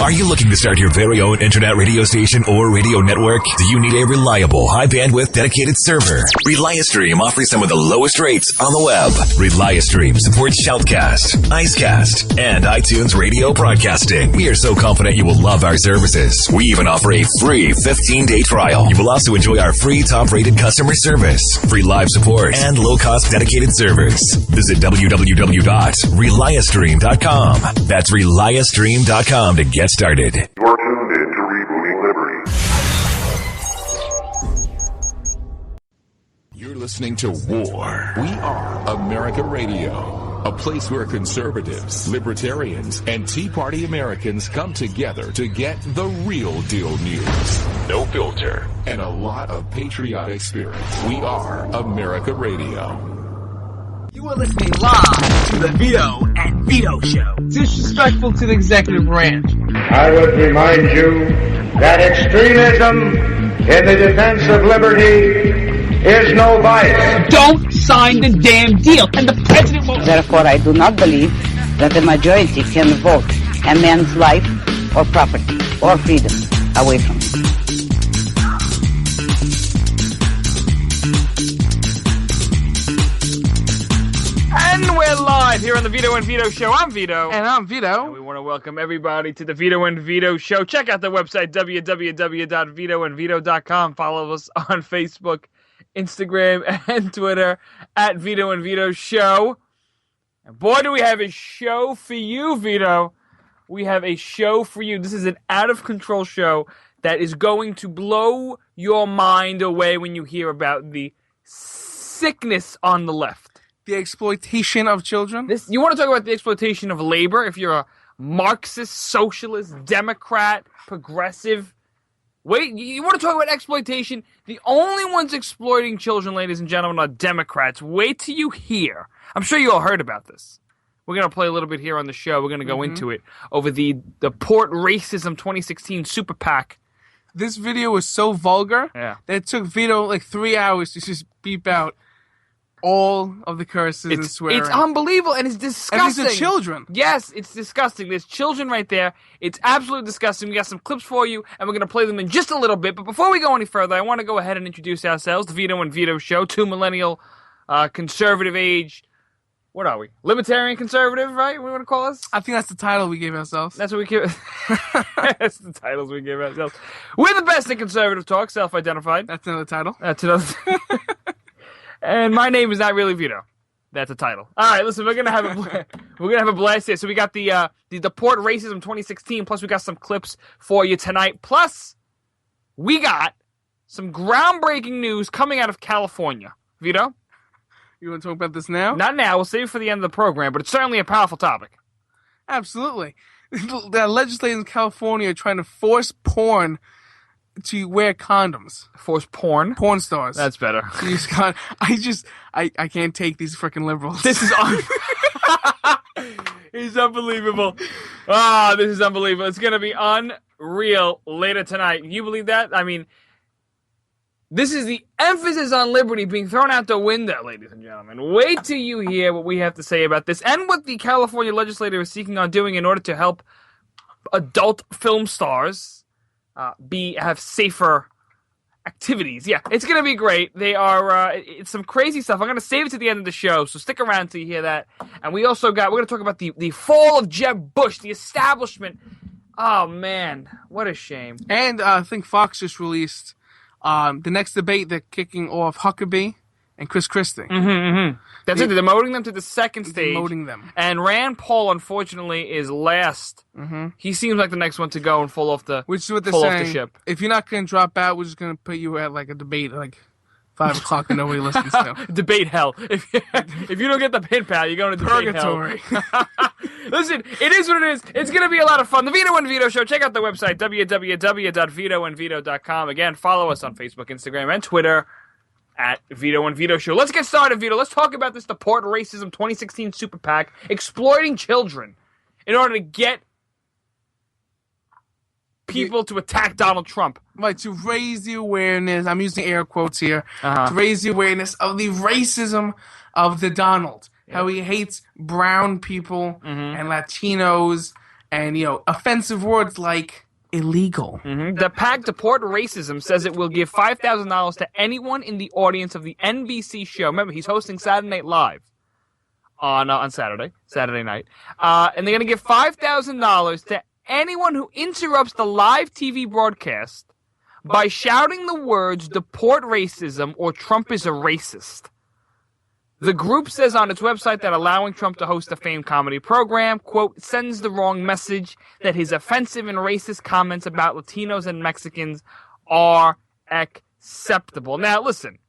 Are you looking to start your very own internet radio station or radio network? Do you need a reliable, high-bandwidth, dedicated server? Reliastream offers some of the lowest rates on the web. Reliastream supports Shoutcast, Icecast, and iTunes radio broadcasting. We are so confident you will love our services. We even offer a free 15-day trial. You will also enjoy our free top-rated customer service, free live support, and low-cost dedicated servers. Visit www.reliastream.com. That's reliastream.com to get started. You're tuned in to Rebooting Liberty. You're listening to War. We are America Radio, a place where conservatives, libertarians, and Tea Party Americans come together to get the real deal news. No filter, and a lot of patriotic spirit. We are America Radio. You are listening live to the Vito and Vito Show. Disrespectful to the executive branch. I would remind you that extremism in the defense of liberty is no vice. Don't sign the damn deal, and the president won't. Therefore, I do not believe that the majority can vote a man's life or property or freedom away from him. And we're live here on the Vito and Vito Show. I'm Vito. And I'm Vito. And we want to welcome everybody to the Vito and Vito Show. Check out the website, www.vitoandvito.com. Follow us on Facebook, Instagram, and Twitter at Vito and Vito Show. And boy, do we have a show for you, Vito. We have a show for you. This is an out-of-control show that is going to blow your mind away when you hear about the sickness on the left. The exploitation of children. You want to talk about the exploitation of labor? If you're a Marxist, socialist, Democrat, progressive. Wait, you want to talk about exploitation? The only ones exploiting children, ladies and gentlemen, are Democrats. Wait till you hear. I'm sure you all heard about this. We're going to play a little bit here on the show. We're going to go into it over the Port Racism 2016 Super PAC. This video was so vulgar that it took Vito like 3 hours to just beep out all of the curses and swearing. It's unbelievable, and it's disgusting. And these are children. Yes, it's disgusting. There's children right there. It's absolutely disgusting. We got some clips for you, and we're going to play them in just a little bit. But before we go any further, I want to go ahead and introduce ourselves, the Vito and Vito Show, two millennial, conservative age. What are we? Libertarian conservative, right? What do you want to call us? I think that's the title we gave ourselves. That's what we give. That's the titles we give ourselves. We're the best in conservative talk, self-identified. That's another title. That's another. And my name is not really Vito. That's a title. All right, listen, we're gonna have a blast here. So we got the Port Racism 2016. Plus we got some clips for you tonight. Plus we got some groundbreaking news coming out of California. Vito, you want to talk about this now? Not now. We'll save it for the end of the program. But it's certainly a powerful topic. Absolutely. The legislators in California are trying to force porn to wear condoms. Force porn? Porn stars. That's better. I can't take these freaking liberals. This is He's unbelievable. This is unbelievable. It's going to be unreal later tonight. Can you believe that? I mean, this is the emphasis on liberty being thrown out the window, ladies and gentlemen. Wait till you hear what we have to say about this and what the California legislature is seeking on doing in order to help adult film stars have safer activities. Yeah, it's going to be great. They are, it's some crazy stuff. I'm going to save it to the end of the show, so stick around till you hear that. And we're going to talk about the fall of Jeb Bush, the establishment. Oh, man, what a shame. And I think Fox just released the next debate. They're kicking off Huckabee and Chris Christie. That's it. They're demoting them to the second stage. Demoting them. And Rand Paul, unfortunately, is last. He seems like the next one to go and fall off the Which is what they're saying. saying. Off the ship. If you're not going to drop out, we're just going to put you at like a debate at like 5 o'clock and nobody listens to. Debate hell. If you don't get the pin pal, you're going to debate Purgatory. hell. Listen, it is what it is. It's going to be a lot of fun. The Vito and Vito Show. Check out the website, www.vitoandvito.com. Again, follow us on Facebook, Instagram, and Twitter at Vito and Vito Show. Let's get started, Vito. Let's talk about this Port Racism 2016 Super PAC, exploiting children in order to get people to attack Donald Trump. Right, to raise the awareness, I'm using air quotes here, to raise the awareness of the racism of the Donald. How he hates brown people and Latinos And, offensive words like illegal. The PAC Deport Racism says it will give $5,000 to anyone in the audience of the NBC show. Remember, he's hosting Saturday Night Live on Saturday night. And they're going to give $5,000 to anyone who interrupts the live TV broadcast by shouting the words "deport racism" or "Trump is a racist." The group says on its website that allowing Trump to host a famed comedy program, quote, sends the wrong message that his offensive and racist comments about Latinos and Mexicans are acceptable. Now, listen,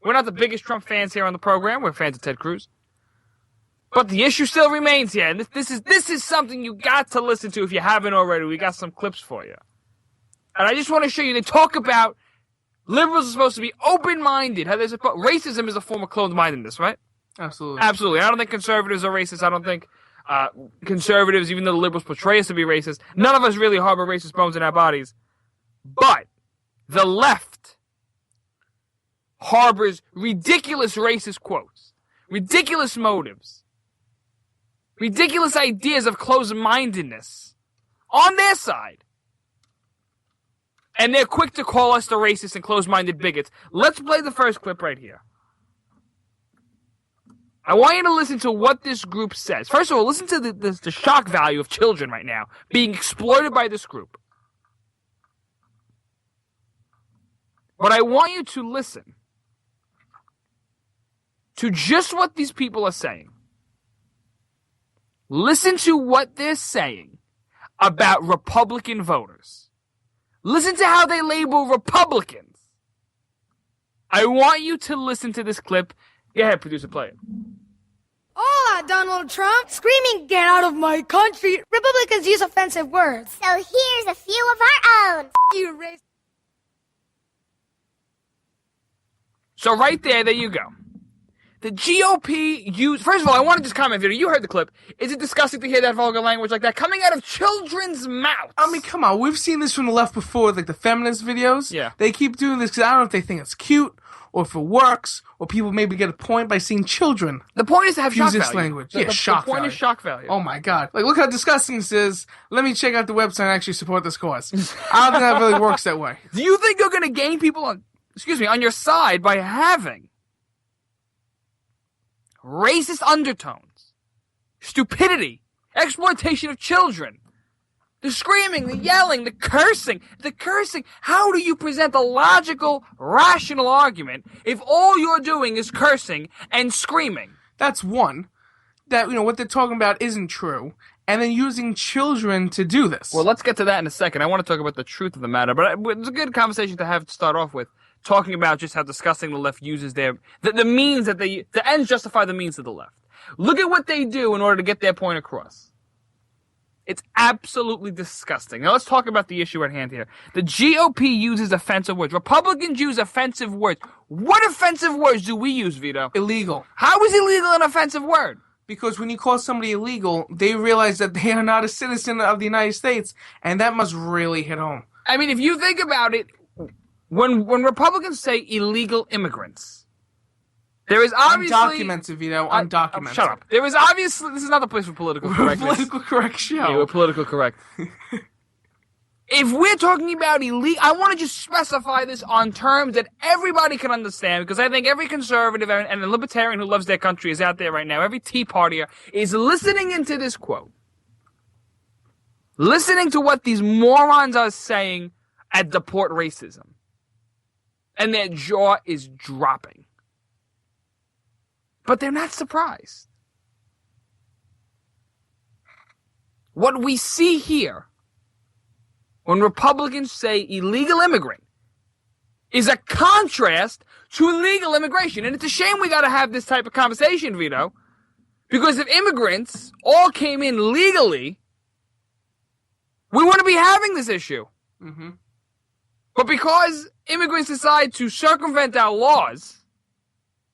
we're not the biggest Trump fans here on the program. We're fans of Ted Cruz. But the issue still remains here. And this is something you got to listen to if you haven't already. We got some clips for you. And I just want to show you, they talk about liberals are supposed to be open-minded. Racism is a form of closed-mindedness, right? Absolutely. Absolutely. I don't think conservatives are racist. I don't think conservatives, even though the liberals portray us to be racist, none of us really harbor racist bones in our bodies. But the left harbors ridiculous racist quotes, ridiculous motives, ridiculous ideas of closed-mindedness on their side. And they're quick to call us the racist and closed-minded bigots. Let's play the first clip right here. I want you to listen to what this group says. First of all, listen to the shock value of children right now being exploited by this group. But I want you to listen to just what these people are saying. Listen to what they're saying about Republican voters. Listen to how they label Republicans. I want you to listen to this clip. Go ahead, producer, play it. Hola, Donald Trump, screaming, "Get out of my country!" Republicans use offensive words. So here's a few of our own. You racist. So right there you go. The GOP first of all, I want to just comment, Vito, you heard the clip. Is it disgusting to hear that vulgar language like that coming out of children's mouths? I mean, come on. We've seen this from the left before, like the feminist videos. Yeah. They keep doing this because I don't know if they think it's cute or if it works or people maybe get a point by seeing children The point is to have use shock this value. language. The Shock point value. is shock value. Oh my God. Like, look how disgusting this is. Let me check out the website and actually support this cause. I don't think that really works that way. Do you think you're going to gain people on your side by having racist undertones, stupidity, exploitation of children, the screaming, the yelling, the cursing. How do you present a logical, rational argument if all you're doing is cursing and screaming? That's one. That, what they're talking about isn't true. And then using children to do this. Well, let's get to that in a second. I want to talk about the truth of the matter, but it's a good conversation to have to start off with. Talking about just how disgusting the left uses the means that the ends justify the means of the left. Look at what they do in order to get their point across. It's absolutely disgusting. Now let's talk about the issue at hand here. The GOP uses offensive words. Republicans use offensive words. What offensive words do we use, Vito? Illegal. How is illegal an offensive word? Because when you call somebody illegal, they realize that they are not a citizen of the United States, and that must really hit home. I mean, if you think about it, when Republicans say illegal immigrants, there is obviously... Undocumented, Vito. Undocumented. Shut up. There is obviously... This is not the place for political correctness. Political correct show. Yeah, we're political correct. If we're talking about illegal... I want to just specify this on terms that everybody can understand, because I think every conservative and libertarian who loves their country is out there right now. Every Tea Partier is listening into this quote. Listening to what these morons are saying at Deport Racism. And their jaw is dropping. But they're not surprised. What we see here, when Republicans say illegal immigrant, is a contrast to legal immigration. And it's a shame we gotta have this type of conversation, Vito. Because if immigrants all came in legally, we wouldn't be having this issue. Mm-hmm. But because immigrants decide to circumvent our laws,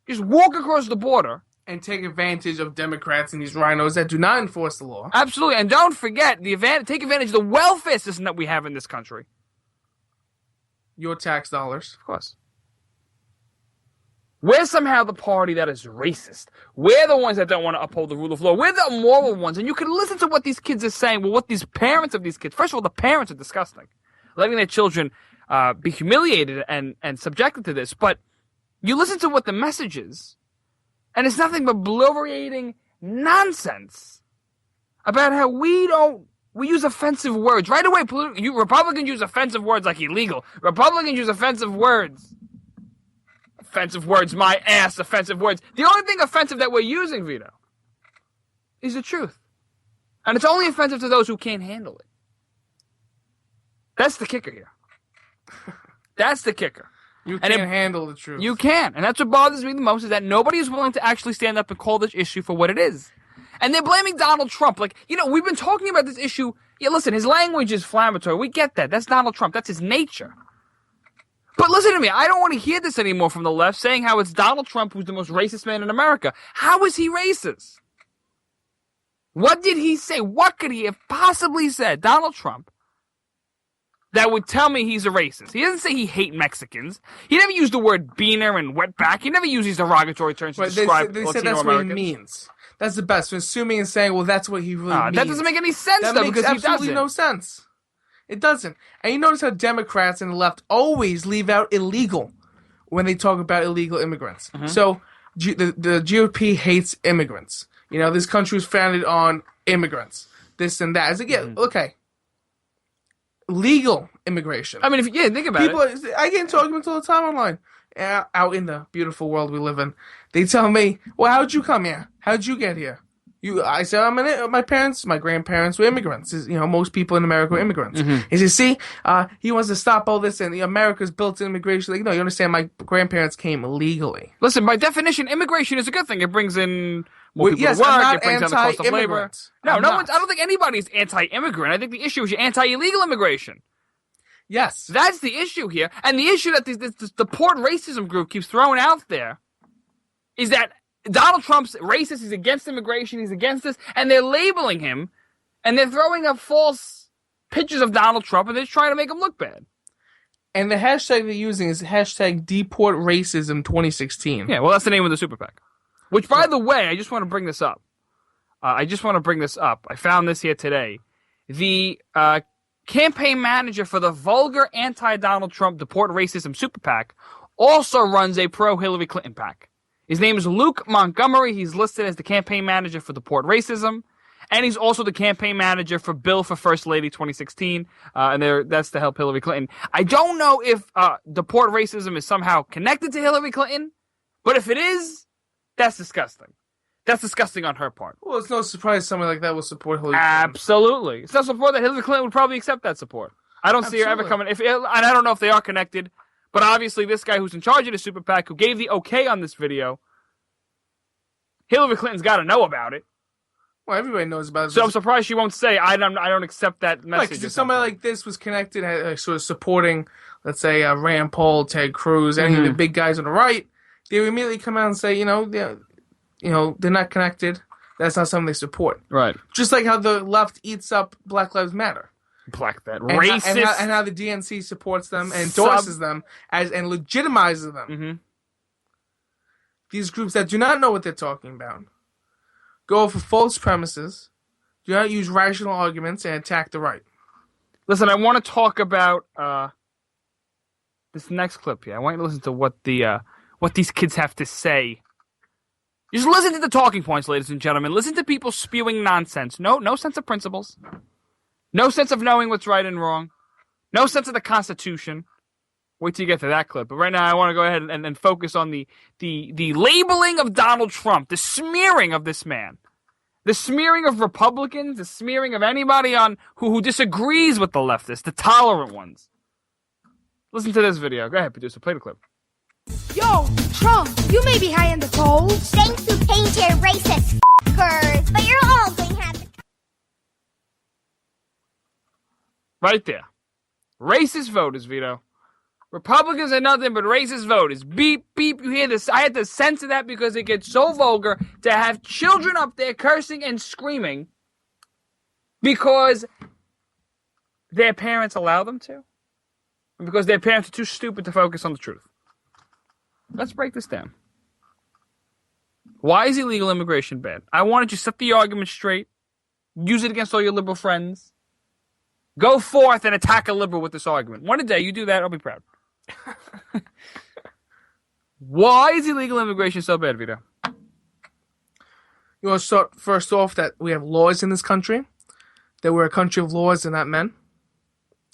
just walk across the border. And take advantage of Democrats and these rhinos that do not enforce the law. Absolutely. And don't forget, take advantage of the welfare system that we have in this country. Your tax dollars. Of course. We're somehow the party that is racist. We're the ones that don't want to uphold the rule of law. We're the moral ones. And you can listen to what these kids are saying. Well, what these parents of these kids, first of all, the parents are disgusting. Letting their children be humiliated and subjected to this. But you listen to what the message is, and it's nothing but bloviating nonsense about how we use offensive words. Right away, Republicans use offensive words like illegal. Republicans use offensive words. Offensive words, my ass, offensive words. The only thing offensive that we're using, Vito, is the truth. And it's only offensive to those who can't handle it. That's the kicker here. That's the kicker. You can't handle the truth. You can. And that's what bothers me the most, is that nobody is willing to actually stand up and call this issue for what it is. And they're blaming Donald Trump. Like, we've been talking about this issue. Yeah, listen, his language is inflammatory. We get that. That's Donald Trump. That's his nature. But listen to me. I don't want to hear this anymore from the left, saying how it's Donald Trump who's the most racist man in America. How is he racist? What did he say? What could he have possibly said, Donald Trump, that would tell me he's a racist? He doesn't say he hates Mexicans. He never used the word beaner and wetback. He never used these derogatory terms to describe they Latino said that's Americans. what he means. That's the best. Assuming and saying, well, that's what he really means. That doesn't make any sense, that though, makes because he absolutely doesn't. no sense. It doesn't. And you notice how Democrats and the left always leave out illegal when they talk about illegal immigrants. Mm-hmm. So the GOP hates immigrants. This country was founded on immigrants. This and that. It's like, okay. Legal immigration. I mean, think about it. I get into arguments all the time online. Out in the beautiful world we live in. They tell me, well, how'd you come here? How'd you get here? I said, my grandparents were immigrants. Most people in America were immigrants. Mm-hmm. He said, see, he wants to stop all this, and America's built immigration. Like, no, you understand, my grandparents came legally. Listen, by definition, immigration is a good thing. It brings in more people to work. It brings down the cost of labor. I don't think anybody's anti-immigrant. I think the issue is you're anti-illegal immigration. Yes. That's the issue here. And the issue that this deport racism group keeps throwing out there is that Donald Trump's racist, he's against immigration, he's against this, and they're labeling him, and they're throwing up false pictures of Donald Trump, and they're trying to make him look bad. And the hashtag they're using is hashtag #DeportRacism2016. Yeah, well, that's the name of the super PAC. Which, by the way, I just want to bring this up. I found this here today. The campaign manager for the vulgar anti-Donald Trump Deport Racism super PAC also runs a pro-Hillary Clinton PAC. His name is Luke Montgomery. He's listed as the campaign manager for Deport Racism. And he's also the campaign manager for Bill for First Lady 2016. That's to help Hillary Clinton. I don't know if Deport Racism is somehow connected to Hillary Clinton. But if it is, that's disgusting. That's disgusting on her part. Well, it's no surprise someone like that will support Hillary Clinton. Absolutely. It's no support that Hillary Clinton would probably accept that support. I don't see her ever coming. And I don't know if they are connected. But obviously, this guy who's in charge of the super PAC, who gave the okay on this video, Hillary Clinton's got to know about it. Well, everybody knows about it. So I'm surprised she won't say, I don't accept that message. Right, because if somebody like this was connected, sort of supporting, let's say, Rand Paul, Ted Cruz, any of the big guys on the right, they would immediately come out and say, they're not connected. That's not something they support. Right. Just like how the left eats up Black Lives Matter. Racist. And how the DNC supports them and endorses them and legitimizes them. Mm-hmm. These groups that do not know what they're talking about go for false premises, do not use rational arguments, and attack the right. Listen, I want to talk about this next clip here. I want you to listen to what these kids have to say. Just listen to the talking points, ladies and gentlemen. Listen to people spewing nonsense. No sense of principles. No sense of knowing what's right and wrong. No sense of the Constitution. Wait till you get to that clip. But right now, I want to go ahead and focus on the labeling of Donald Trump, the smearing of this man, the smearing of Republicans, the smearing of anybody who disagrees with the leftists, the tolerant ones. Listen to this video. Go ahead, producer. Play the clip. Yo, Trump, you may be high in the polls. Thanks to painted racist f***ers, but you're all going to have to... Right there. Racist voters, Vito. Republicans are nothing but racist voters. Beep, beep, you hear this. I had to censor that because it gets so vulgar to have children up there cursing and screaming because their parents allow them to. And because their parents are too stupid to focus on the truth. Let's break this down. Why is illegal immigration bad? I wanted you to set the argument straight. Use it against all your liberal friends. Go forth and attack a liberal with this argument. One a day, you do that, I'll be proud. Why is illegal immigration so bad, Vito? You want to start first off that we have laws in this country, that we're a country of laws and not men,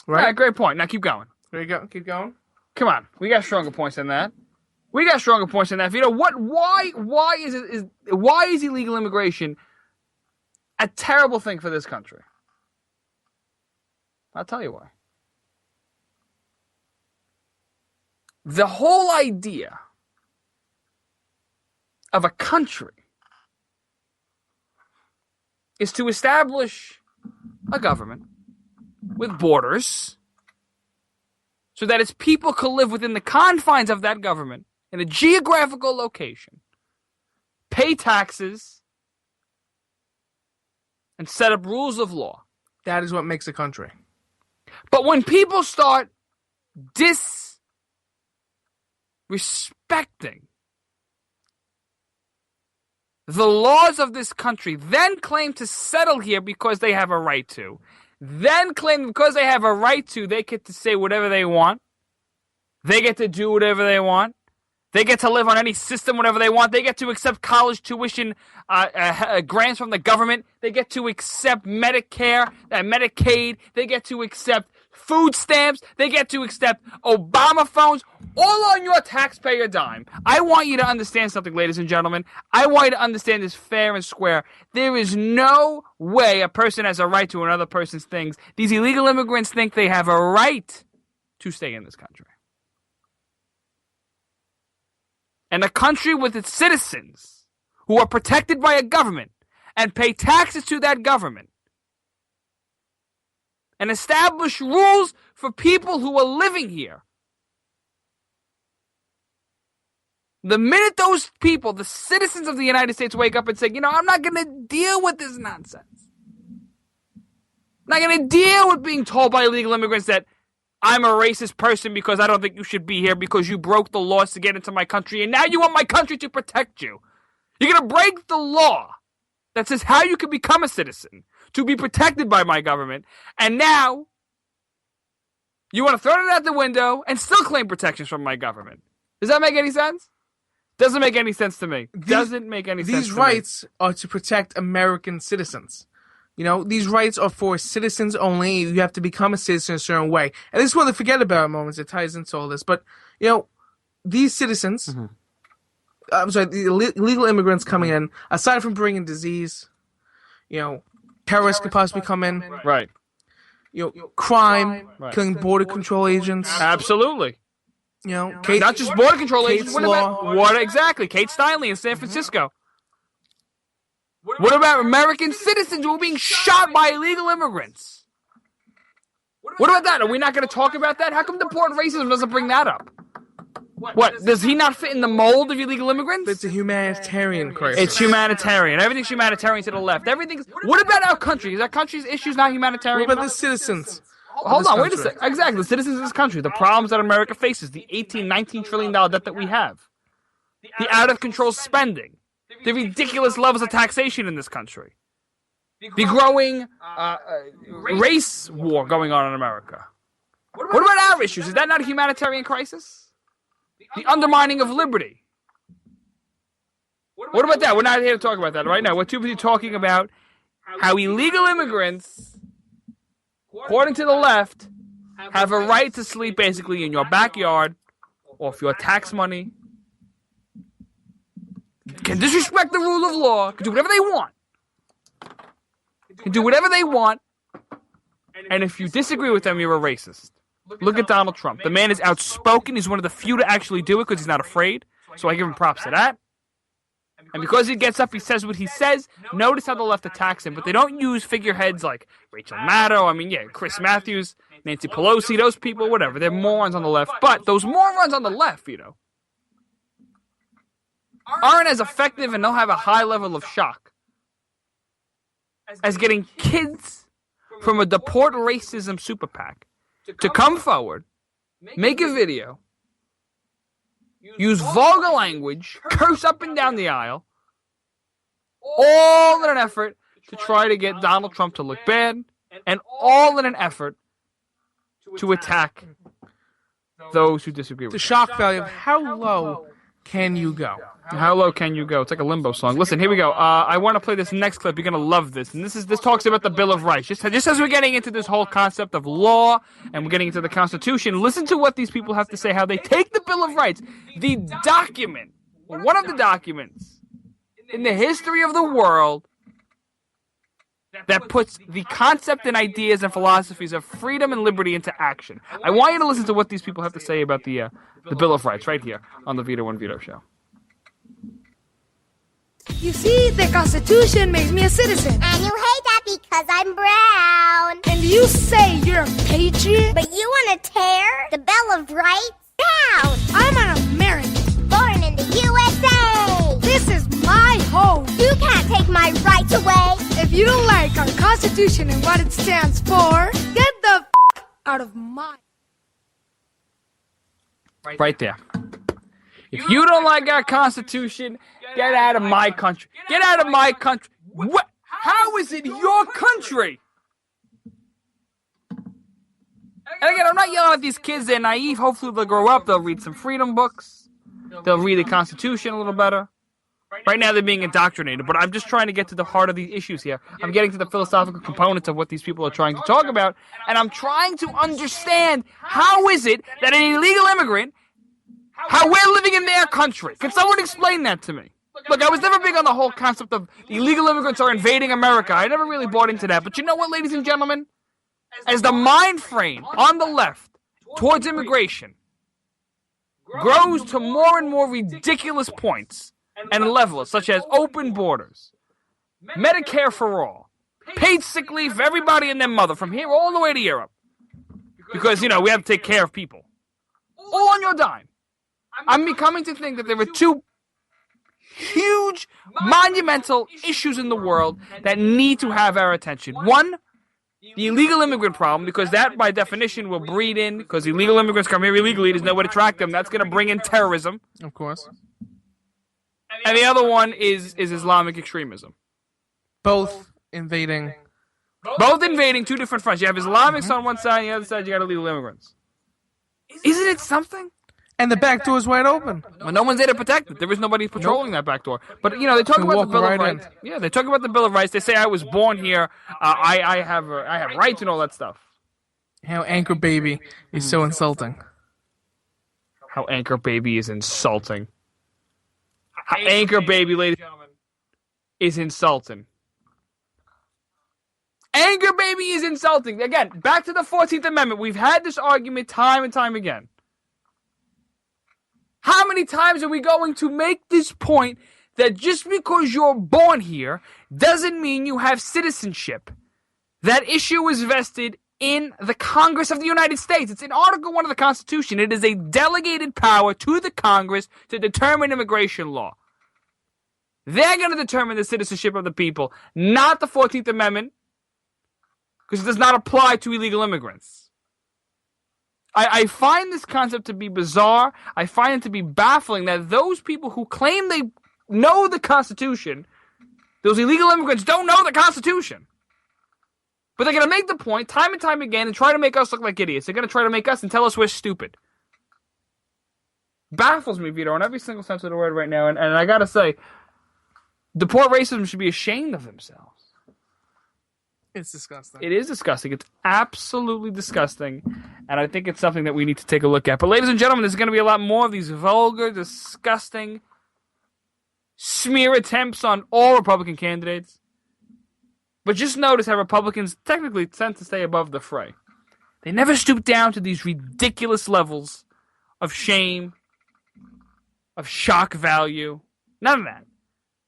right? All right, great point. Now keep going. There you go. Keep going. Come on, we got stronger points than that. Vito. Why is illegal immigration a terrible thing for this country? I'll tell you why. The whole idea of a country is to establish a government with borders so that its people can live within the confines of that government in a geographical location, pay taxes, and set up rules of law. That is what makes a country. But when people start disrespecting the laws of this country, then claim to settle here because they have a right to, then claim because they have a right to, they get to say whatever they want, they get to do whatever they want, they get to live on any system whatever they want, they get to accept college tuition grants from the government, they get to accept Medicare and Medicaid, they get to accept food stamps, they get to accept Obama phones, all on your taxpayer dime. I want you to understand something, ladies and gentlemen. I want you to understand this fair and square. There is no way a person has a right to another person's things. These illegal immigrants think they have a right to stay in this country. And a country with its citizens who are protected by a government and pay taxes to that government and establish rules for people who are living here. The minute those people, the citizens of the United States, wake up and say, I'm not going to deal with this nonsense. I'm not going to deal with being told by illegal immigrants that I'm a racist person because I don't think you should be here because you broke the laws to get into my country and now you want my country to protect you. You're going to break the law that says how you can become a citizen to be protected by my government, and now you want to throw it out the window and still claim protections from my government. Does that make any sense? Doesn't make any sense to me. Doesn't make any sense to me. These rights are to protect American citizens. These rights are for citizens only. You have to become a citizen a certain way. And this is one of the forget about moments that ties into all this. But, these citizens, the illegal immigrants coming in, aside from bringing disease, terrorists could possibly come in. Right. Crime, killing border control agents. Absolutely. Not just border control agents. Kate's law. What exactly? Kate Steinle in San Francisco. What about American citizens who are being shot by illegal immigrants? What about that? Are we not going to talk about that? How come deported racism doesn't bring that up? What? Does he not fit in the mold of illegal immigrants? It's a humanitarian crisis. It's humanitarian. Everything's humanitarian to the left. Everything's. What about our country? Is our country's issues not humanitarian? What about the citizens? Hold on, wait a second. Exactly, the citizens of this country, the problems that America faces, the $19 trillion debt that we have, the out-of-control spending, the ridiculous levels of taxation in this country, the growing race war going on in America. What about our issues? Is that not a humanitarian crisis? The undermining of liberty. What about that? We're not here to talk about that right now. We're too busy talking about how illegal immigrants, according to the left, have a right to sleep basically in your backyard off your tax money, can disrespect the rule of law, can do whatever they want, and if you disagree with them, you're a racist. Look at Donald Trump. The man is outspoken. He's one of the few to actually do it because he's not afraid, so I give him props to that. And because he gets up, he says what he says. Notice how the left attacks him, but they don't use figureheads like Rachel Maddow, Chris Matthews, Nancy Pelosi, those people, whatever. They're morons on the left. But those morons on the left, aren't as effective and don't have a high level of shock as getting kids from a deport racism super PAC to come forward, make a video, use vulgar language, curse up and down the aisle, all in an effort to try to get Donald Trump to look bad, and all in an effort to attack those who disagree with The him. shock value of how low can you go? How low can you go? It's like a Limbo song. Listen, here we go. I want to play this next clip. You're gonna love this, and this talks about the Bill of Rights. Just as we're getting into this whole concept of law and we're getting into the Constitution, listen to what these people have to say. How they take the Bill of Rights, the document, one of the documents in the history of the world that puts the concept and ideas and philosophies of freedom and liberty into action. I want you to listen to what these people have to say about the Bill of Rights right here on the Vito and Vito Show. You see, the Constitution makes me a citizen. And you hate that because I'm brown. And you say you're a patriot? But you want to tear the Bill of Rights down. I'm an American. Born in the USA. This is my home. You can't take my rights away. If you don't like our Constitution and what it stands for, get the out of my... Right there. If you don't like our Constitution, get out of my country. Get out of my country. What? How is it your country? And again, I'm not yelling at these kids. They're naive. Hopefully they'll grow up. They'll read some freedom books. They'll read the Constitution a little better. Right now they're being indoctrinated, but I'm just trying to get to the heart of these issues here. I'm getting to the philosophical components of what these people are trying to talk about, and I'm trying to understand how is it that an illegal immigrant, how we're living in their country. Can someone explain that to me? Look, I was never big on the whole concept of illegal immigrants are invading America. I never really bought into that. But you know what, ladies and gentlemen? As the mind frame on the left towards immigration grows to more and more ridiculous points and levels, such as open borders, Medicare for all, paid sick leave for everybody and their mother from here all the way to Europe. Because, we have to take care of people. All on your dime. I'm becoming to think that there are two huge, monumental issues in the world that need to have our attention. One, the illegal immigrant problem, because that, by definition, will breed in, because illegal immigrants come here illegally, there's no way to track them. That's going to bring in terrorism. Of course. And the other one is Islamic extremism. Both invading. Both invading two different fronts. You have Islamics on one side, and the other side you got illegal immigrants. Isn't it something? And the back door is wide open. Well, no one's there to protect it. There is nobody patrolling that back door. But, they talk about the Bill of Rights. Yeah, they talk about the Bill of Rights. They say I was born here. I have rights and all that stuff. How Anchor Baby is so insulting. How Anchor Baby is insulting. How Anchor Baby, ladies and gentlemen, is insulting. Anchor Baby is insulting. Again, back to the 14th Amendment. We've had this argument time and time again. How many times are we going to make this point that just because you're born here doesn't mean you have citizenship? That issue is vested in the Congress of the United States. It's in Article 1 of the Constitution. It is a delegated power to the Congress to determine immigration law. They're going to determine the citizenship of the people, not the 14th Amendment, because it does not apply to illegal immigrants. I find this concept to be bizarre. I find it to be baffling that those people who claim they know the Constitution, those illegal immigrants don't know the Constitution. But they're going to make the point time and time again and try to make us look like idiots. They're going to try to make us and tell us we're stupid. Baffles me, Vito, in every single sense of the word right now. And I got to say, deport racism should be ashamed of themselves. It's disgusting. It is disgusting. It's absolutely disgusting. And I think it's something that we need to take a look at. But ladies and gentlemen, there's going to be a lot more of these vulgar, disgusting smear attempts on all Republican candidates. But just notice how Republicans technically tend to stay above the fray. They never stoop down to these ridiculous levels of shame, of shock value. None of that.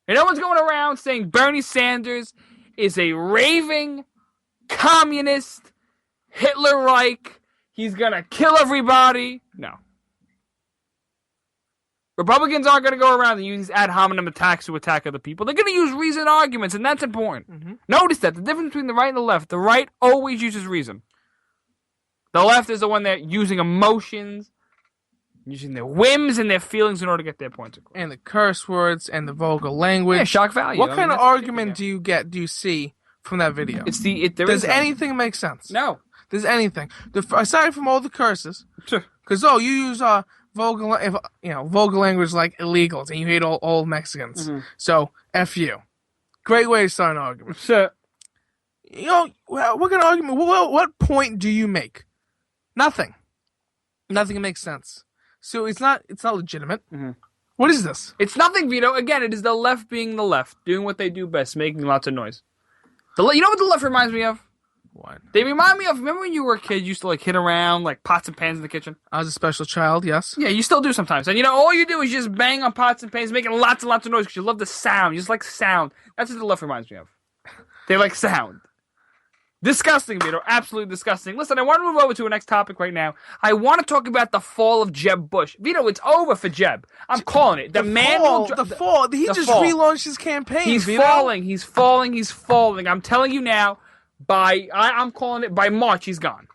And no one's going around saying Bernie Sanders is a raving communist, Hitler-like, he's going to kill everybody. No. Republicans aren't going to go around and use ad hominem attacks to attack other people. They're going to use reasoned arguments, and that's important. Mm-hmm. Notice that. The difference between the right and the left. The right always uses reason. The left is the one that using emotions Using their whims and their feelings in order to get their points across. And the curse words and the vulgar language. Yeah, shock value. What kind of argument do you see from that video? Does anything make sense? No. Does anything? Aside from all the curses, because you use vulgar language like illegals, and you hate all Mexicans. Mm-hmm. So F you. Great way to start an argument. Sure. What kind of argument? What point do you make? Nothing. Nothing makes sense. So it's not legitimate. Mm-hmm. What is this? It's nothing, Vito. Again, it is the left being the left, doing what they do best, making lots of noise. You know what the left reminds me of? What? They remind me of, remember when you were a kid, you used to hit around pots and pans in the kitchen? I was a special child, yes. Yeah, you still do sometimes. And all you do is just bang on pots and pans, making lots and lots of noise because you love the sound. You just like sound. That's what the left reminds me of. They like sound. Disgusting, Vito. Absolutely disgusting. Listen, I want to move over to our next topic right now. I want to talk about the fall of Jeb Bush. Vito, it's over for Jeb. I'm calling it. The fall. He just relaunched his campaign, He's Vito. He's falling. I'm telling you now, I'm calling it, by March, he's gone.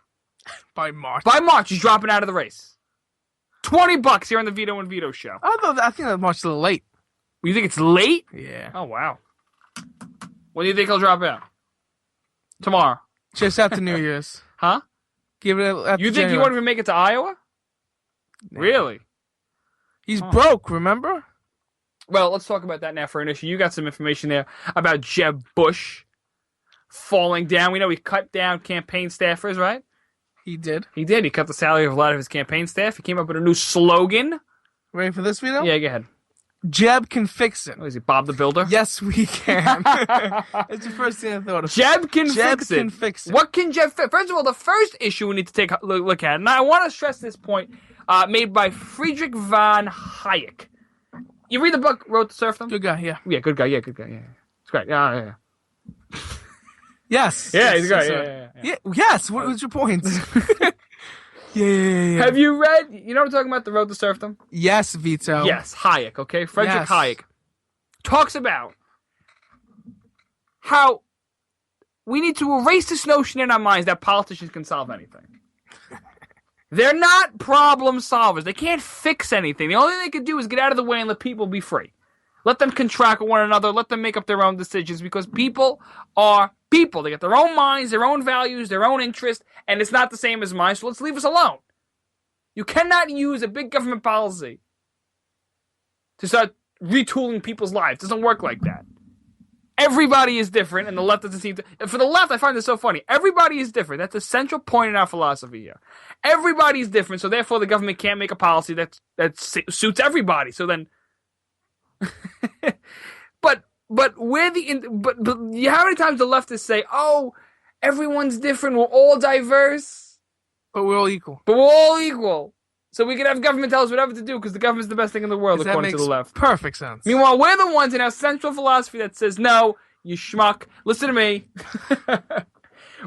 By March? By March, he's dropping out of the race. $20 here on the Vito and Vito show. I think that March is a little late. You think it's late? Yeah. Oh, wow. When do you think he'll drop out? Tomorrow. Just after New Year's. Huh? Give it after You think January. he won't even make it to Iowa? Nah. Really? He's broke, remember? Well, let's talk about that now for an issue. You got some information there about Jeb Bush falling down. We know he cut down campaign staffers, right? He did. He did. He cut the salary of a lot of his campaign staff. He came up with a new slogan. Ready for this, Vito? Yeah, go ahead. Jeb can fix it. Oh, is he Bob the Builder? Yes, we can. It's the first thing I thought of. Jeb can fix it. What can Jeb fix? First of all, the first issue we need to take a look at, and I want to stress this point, made by Friedrich von Hayek. You read the book, Wrote to Serfdom? Good guy, yeah. Yeah, good guy, yeah. It's great. Yeah. Yes. Yeah, he's great. Yeah. Yes, what was your point? Yeah. Have you read, you know what I'm talking about, The Road to Serfdom? Yes, Vito. Yes, Hayek, okay? Friedrich Hayek talks about how we need to erase this notion in our minds that politicians can solve anything. They're not problem solvers. They can't fix anything. The only thing they can do is get out of the way and let people be free. Let them contract with one another. Let them make up their own decisions because people are people. They got their own minds, their own values, their own interests, and it's not the same as mine, so let's leave us alone. You cannot use a big government policy to start retooling people's lives. It doesn't work like that. Everybody is different, and the left doesn't seem to... For the left, I find this so funny. Everybody is different. That's the central point in our philosophy here. Everybody's different, so therefore the government can't make a policy that suits everybody. So then... But how many times the leftists say, "Oh, everyone's different, we're all diverse, but we're all equal." So we can have government tell us whatever to do because the government's the best thing in the world, according to the left. Perfect sense. Meanwhile, we're the ones in our central philosophy that says, "No, you schmuck. Listen to me.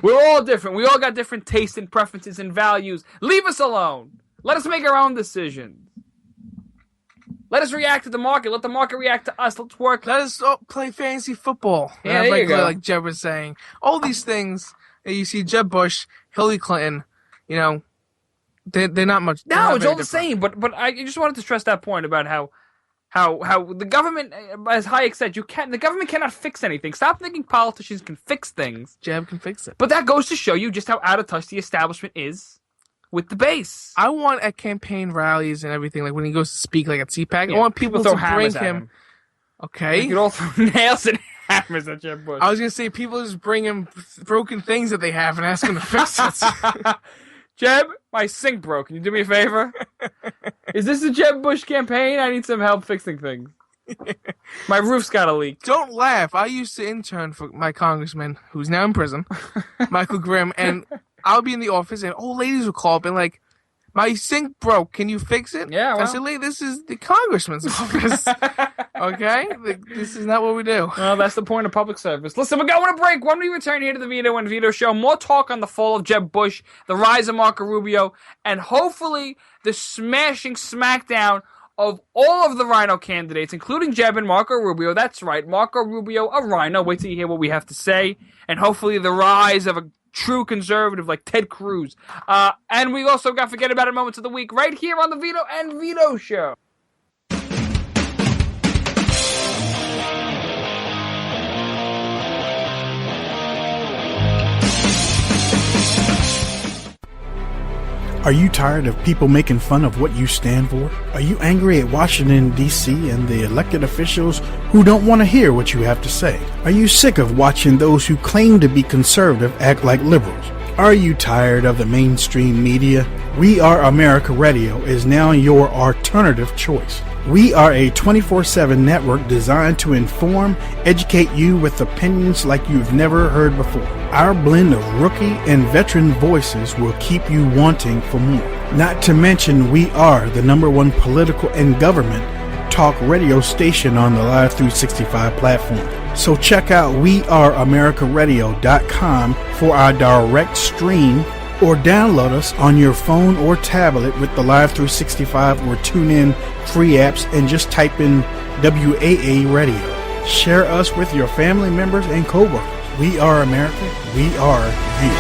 We're all different. We all got different tastes and preferences and values. Leave us alone. Let us make our own decisions. Let us react to the market. Let the market react to us. Let's work. Let us play fantasy football." Yeah, there you go. Like Jeb was saying. All these things, you see Jeb Bush, Hillary Clinton, they're not much. No, it's all the same. But I just wanted to stress that point about how the government, as Hayek said, the government cannot fix anything. Stop thinking politicians can fix things. Jeb can fix it. But that goes to show you just how out of touch the establishment is with the base. I want at campaign rallies and everything, like when he goes to speak, like at CPAC, I want people to bring him. Okay. You could all throw nails and hammers at Jeb Bush. I was gonna say people just bring him broken things that they have and ask him to fix it. Jeb, my sink broke. Can you do me a favor? Is this a Jeb Bush campaign? I need some help fixing things. My roof's got a leak. Don't laugh. I used to intern for my congressman, who's now in prison, Michael Grimm, and I'll be in the office and old ladies will call up and like, "My sink broke. Can you fix it?" Yeah, well. I said, "Lady, this is the congressman's office. Okay? This is not what we do." Well, that's the point of public service. Listen, we're going to break. When we return here to the Vito and Vito show, more talk on the fall of Jeb Bush, the rise of Marco Rubio, and hopefully the smashing smackdown of all of the Rhino candidates, including Jeb and Marco Rubio. That's right, Marco Rubio, a Rhino. Wait till you hear what we have to say. And hopefully the rise of a true conservative like Ted Cruz. And we also got Forget About It Moments of the Week right here on the Vito and Vito Show. Are you tired of people making fun of what you stand for? Are you angry at Washington, D.C. and the elected officials who don't want to hear what you have to say? Are you sick of watching those who claim to be conservative act like liberals? Are you tired of the mainstream media? We Are America Radio is now your alternative choice. We are a 24/7 network designed to inform, educate you with opinions like you've never heard before. Our blend of rookie and veteran voices will keep you wanting for more. Not to mention, we are the #1 political and government talk radio station on the Live 365 platform. So check out weareamericaradio.com for our direct stream, or download us on your phone or tablet with the Live 365 or TuneIn free apps and just type in WAA Radio. Share us with your family members and coworkers. We are America. We are you.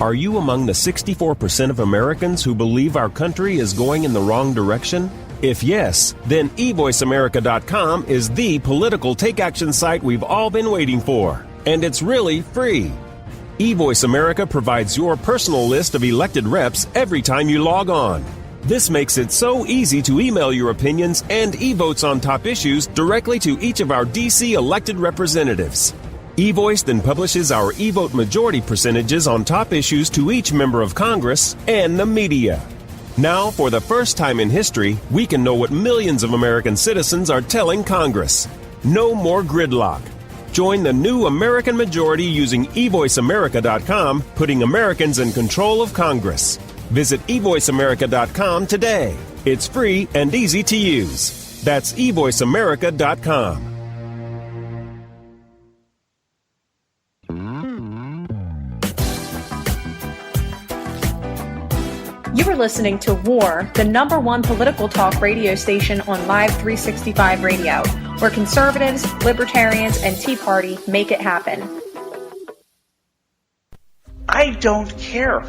Are you among the 64% of Americans who believe our country is going in the wrong direction? If yes, then eVoiceAmerica.com is the political take-action site we've all been waiting for. And it's really free. eVoice America provides your personal list of elected reps every time you log on. This makes it so easy to email your opinions and e-votes on top issues directly to each of our DC elected representatives. eVoice then publishes our e-vote majority percentages on top issues to each member of Congress and the media. Now, for the first time in history, we can know what millions of American citizens are telling Congress. No more gridlock. Join the new American majority using eVoiceAmerica.com, putting Americans in control of Congress. Visit eVoiceAmerica.com today. It's free and easy to use. That's eVoiceAmerica.com. You are listening to War, the #1 political talk radio station on Live 365 Radio, where conservatives, libertarians, and Tea Party make it happen. I don't care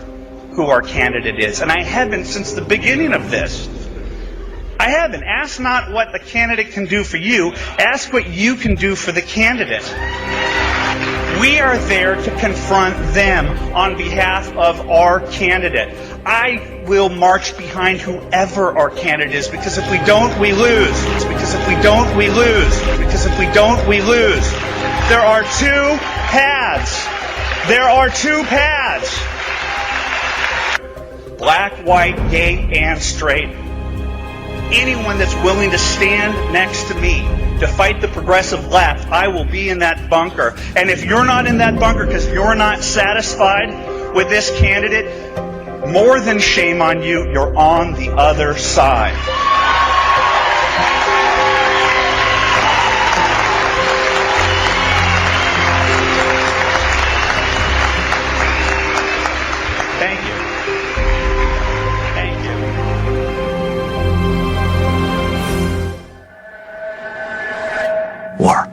who our candidate is, and I haven't since the beginning of this. I haven't. Ask not what the candidate can do for you, ask what you can do for the candidate. We are there to confront them on behalf of our candidate. I will march behind whoever our candidate is, because if we don't, we lose. Because if we don't, we lose. Because if we don't, we lose. There are two paths. There are two paths. Black, white, gay, and straight. Anyone that's willing to stand next to me to fight the progressive left, I will be in that bunker. And if you're not in that bunker because you're not satisfied with this candidate, more than shame on you, you're on the other side. Thank you. Thank you. War.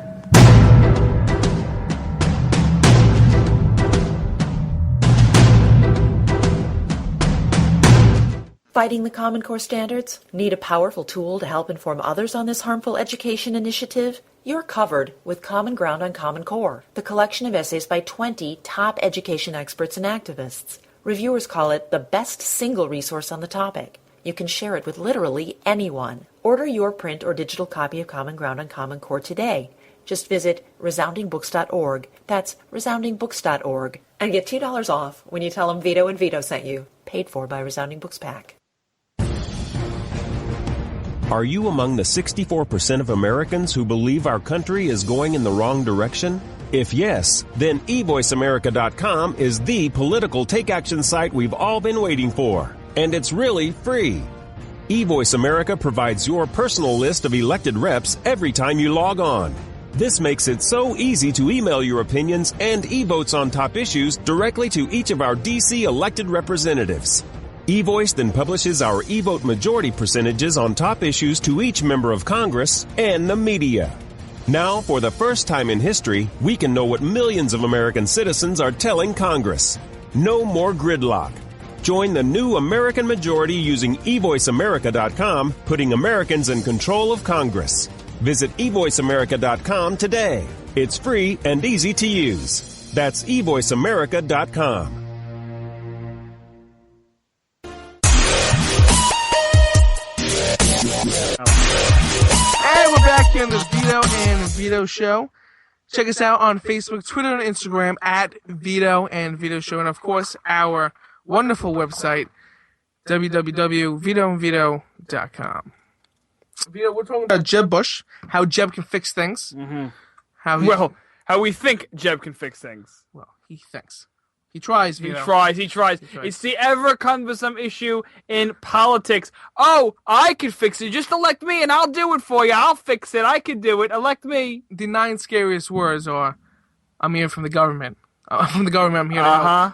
Fighting the Common Core standards? Need a powerful tool to help inform others on this harmful education initiative? You're covered with Common Ground on Common Core, the collection of essays by 20 top education experts and activists. Reviewers call it the best single resource on the topic. You can share it with literally anyone. Order your print or digital copy of Common Ground on Common Core today. Just visit resoundingbooks.org. That's resoundingbooks.org. And get $2 off when you tell them Vito and Vito sent you. Paid for by Resounding Books Pack. Are you among the 64% of Americans who believe our country is going in the wrong direction? If yes, then eVoiceAmerica.com is the political take-action site we've all been waiting for. And it's really free. eVoice America provides your personal list of elected reps every time you log on. This makes it so easy to email your opinions and e-votes on top issues directly to each of our DC elected representatives. eVoice then publishes our e-vote majority percentages on top issues to each member of Congress and the media. Now, for the first time in history, we can know what millions of American citizens are telling Congress. No more gridlock. Join the new American majority using eVoiceAmerica.com, putting Americans in control of Congress. Visit eVoiceAmerica.com today. It's free and easy to use. That's eVoiceAmerica.com. And we're back here on the Vito and Vito Show. Check us out on Facebook, Twitter, and Instagram at Vito and Vito Show. And, of course, our wonderful website, www.vitoandvito.com. Vito, we're talking about Jeb Bush, how Jeb can fix things. Mm-hmm. How we think Jeb can fix things. Well, he thinks. He tries, Vito. He tries. It's the ever cumbersome issue in politics. Oh, I can fix it. Just elect me and I'll do it for you. I'll fix it. I can do it. Elect me. The 9 scariest words are, I'm here from the government. From the government, I'm here to help.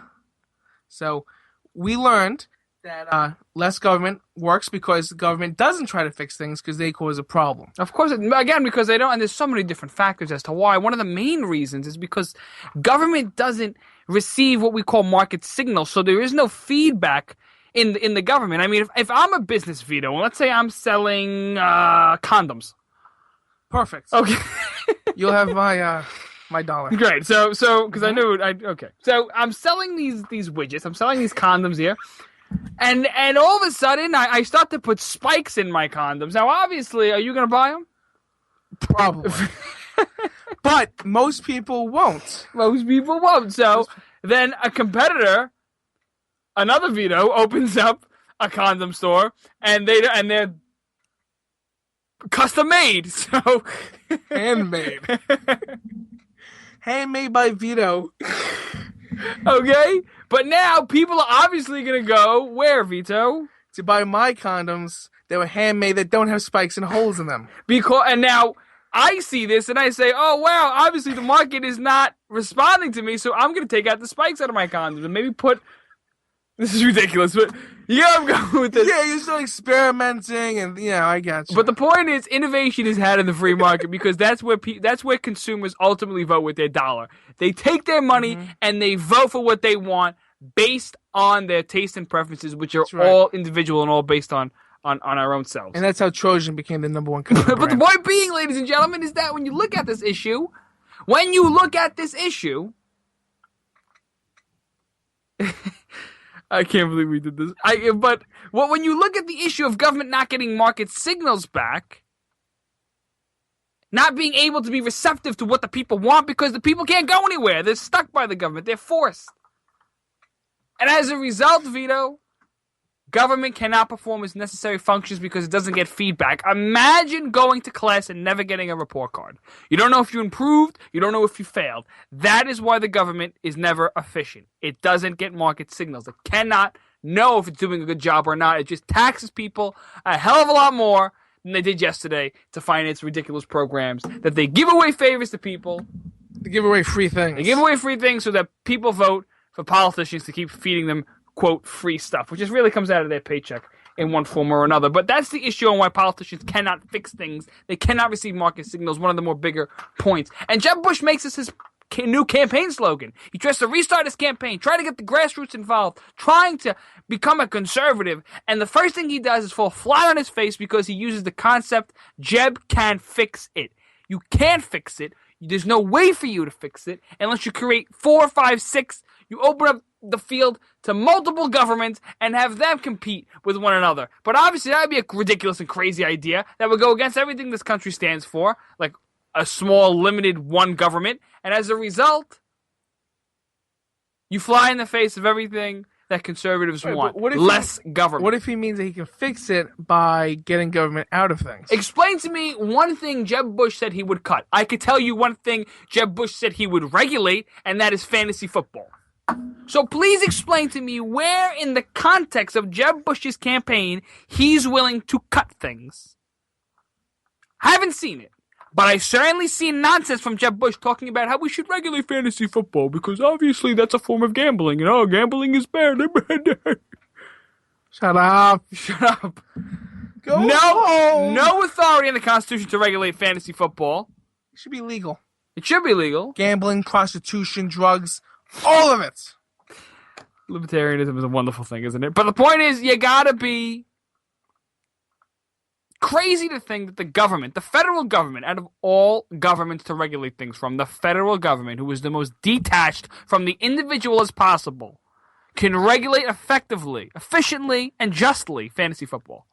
So we learned that less government works because the government doesn't try to fix things because they cause a problem. Of course, again, because they don't, and there's so many different factors as to why. One of the main reasons is because government doesn't receive what we call market signals, so there is no feedback in the government. I mean, if I'm a business, Vito, and let's say I'm selling condoms. Perfect. Okay. You'll have my dollar. Great. So because I knew okay. So I'm selling these widgets. I'm selling these condoms here. And all of a sudden, I start to put spikes in my condoms. Now, obviously, are you going to buy them? Probably. But most people won't. Most people won't. So then a competitor, another Vito, opens up a condom store, and they're custom made. So handmade. Handmade by Vito. Okay? But now people are obviously going to go where, Vito? To buy my condoms that were handmade that don't have spikes and holes in them. And now I see this and I say, oh, wow, obviously the market is not responding to me, so I'm going to take out the spikes out of my condoms and maybe put... This is ridiculous, but I'm going with this. Yeah, you're still experimenting, and I got you. But the point is, innovation is had in the free market because that's where consumers ultimately vote with their dollar. They take their money and they vote for what they want based on their taste and preferences, which are all individual and all based on our own selves. And that's how Trojan became the number one condom But the point being, ladies and gentlemen, is that when you look at this issue, I can't believe we did this. When you look at the issue of government not getting market signals back, not being able to be receptive to what the people want because the people can't go anywhere. They're stuck by the government. They're forced. And as a result, Vito, government cannot perform its necessary functions because it doesn't get feedback. Imagine going to class and never getting a report card. You don't know if you improved. You don't know if you failed. That is why the government is never efficient. It doesn't get market signals. It cannot know if it's doing a good job or not. It just taxes people a hell of a lot more than they did yesterday to finance ridiculous programs that they give away favors to people. They give away free things. They give away free things so that people vote for politicians to keep feeding them, quote, free stuff, which just really comes out of their paycheck in one form or another. But that's the issue on why politicians cannot fix things. They cannot receive market signals, one of the more bigger points. And Jeb Bush makes this his new campaign slogan. He tries to restart his campaign, try to get the grassroots involved, trying to become a conservative. And the first thing he does is fall flat on his face because he uses the concept, Jeb can fix it. You can't fix it. There's no way for you to fix it unless you create 4, 5, 6. You open up the field to multiple governments and have them compete with one another. But obviously that would be a ridiculous and crazy idea that would go against everything this country stands for, like a small, limited one government. And as a result, you fly in the face of everything that conservatives want. Less government. What if he means that he can fix it by getting government out of things? Explain to me one thing Jeb Bush said he would cut. I could tell you one thing Jeb Bush said he would regulate, and that is fantasy football. So please explain to me where in the context of Jeb Bush's campaign he's willing to cut things. I haven't seen it. But I certainly seen nonsense from Jeb Bush talking about how we should regulate fantasy football because obviously that's a form of gambling. Gambling is bad. Shut up. Shut up. Go home. No authority in the Constitution to regulate fantasy football. It should be legal. It should be legal. Gambling, prostitution, drugs, all of it. Libertarianism is a wonderful thing, isn't it? But the point is, you gotta be crazy to think that the government, the federal government, out of all governments to regulate things from, the federal government, who is the most detached from the individual as possible, can regulate effectively, efficiently, and justly fantasy football.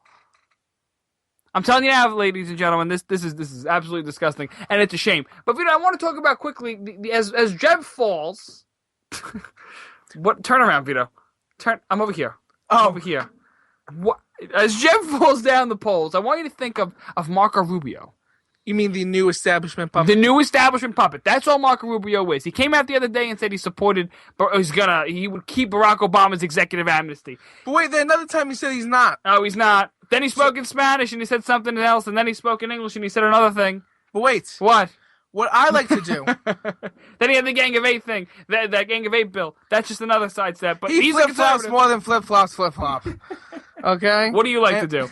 I'm telling you now, ladies and gentlemen, this is absolutely disgusting, and it's a shame. But Vito, I want to talk about quickly as Jeb falls. What? Turn around, Vito. I'm over here. I'm over here. What? As Jeb falls down the polls, I want you to think of Marco Rubio. You mean the new establishment puppet? The new establishment puppet. That's all Marco Rubio is. He came out the other day and said he supported, he would keep Barack Obama's executive amnesty. But wait, then another time he said he's not. Oh, he's not. Then he spoke in Spanish and he said something else, and then he spoke in English and he said another thing. But wait. What? What I like to do. Then he had the Gang of Eight thing, that Gang of Eight bill. That's just another sidestep. But he's flip-flops more than flip-flops flip-flop. Okay? What do you like to do?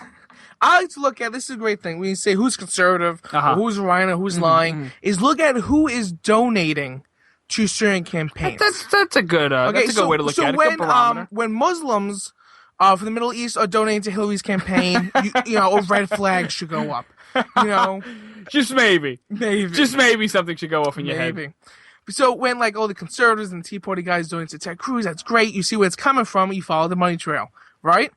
I like to look at, this is a great thing, when you say who's conservative, or who's lying, or who's lying, is look at who is donating to certain campaigns. That's a good way to look at it. Good barometer. When Muslims from the Middle East are donating to Hillary's campaign, a red flag should go up. Just maybe. Just maybe something should go off in your head. So when all the conservatives and Tea Party guys donate to Ted Cruz, that's great. You see where it's coming from. You follow the money trail, right?